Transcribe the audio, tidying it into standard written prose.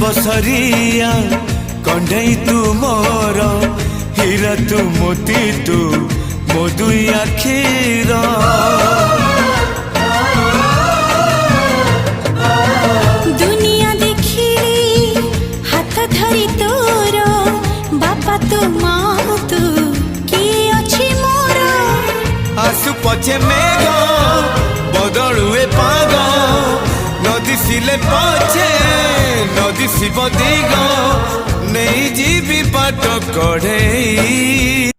बसरिया कंढई तू मोर हीरा तू मोती तू मो दुई आखिर दुनिया देखिली हाथ धरी तोर बापा तू माँ तू किए अछि मोर आसु पछे मेघ बदलुए पाग नदी सिले पछे नदी शिव दिग नहीं जीवी बाट कढ़े